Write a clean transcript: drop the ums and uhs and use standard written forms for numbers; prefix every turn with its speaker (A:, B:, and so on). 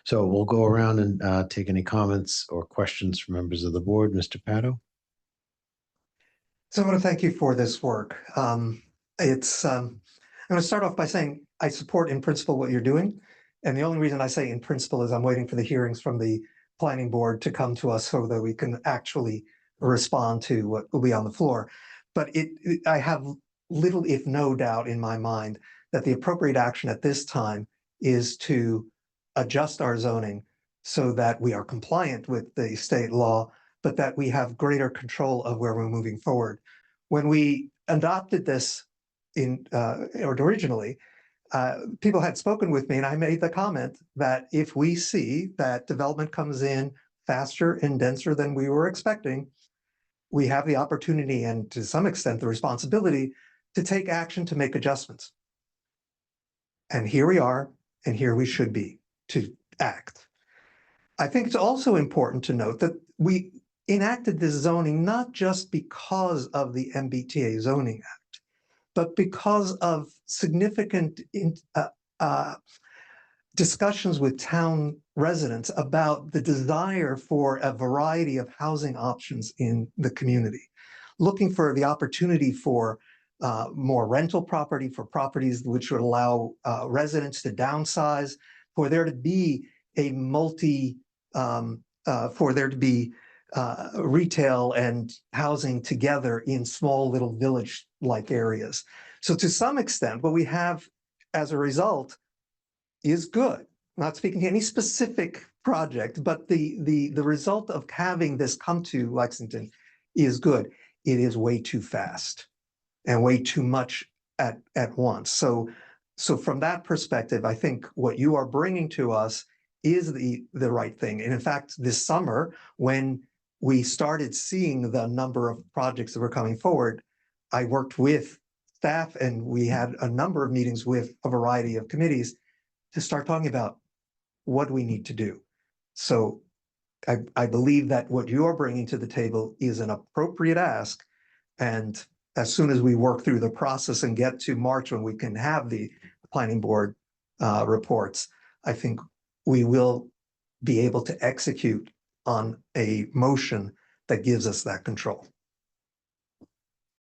A: So we'll go around and take any comments or questions from members of the board. Mr. Pato?
B: So I want to thank you for this work. I'm going to start off by saying I support in principle what you're doing. And the only reason I say in principle is I'm waiting for the hearings from the planning board to come to us so that we can actually respond to what will be on the floor. But I have little, if no doubt in my mind that the appropriate action at this time is to adjust our zoning so that we are compliant with the state law, but that we have greater control of where we're moving forward. When we adopted this originally, people had spoken with me and I made the comment that if we see that development comes in faster and denser than we were expecting, we have the opportunity and to some extent the responsibility to take action to make adjustments. And here we are, and here we should be to act. I think it's also important to note that we enacted this zoning not just because of the MBTA Zoning Act, but because of significant discussions with town residents about the desire for a variety of housing options in the community, looking for the opportunity for more rental property, for properties which would allow residents to downsize, for there to be a retail and housing together in small little village-like areas. So to some extent, what we have as a result is good. I'm not speaking to any specific project, but the result of having this come to Lexington is good. It is way too fast and way too much at once. So from that perspective, I think what you are bringing to us is the right thing. And in fact, this summer, when we started seeing the number of projects that were coming forward, I worked with staff and we had a number of meetings with a variety of committees to start talking about what we need to do. So I believe that what you're bringing to the table is an appropriate ask. And as soon as we work through the process and get to March when we can have the planning board reports, I think we will be able to execute on a motion that gives us that control.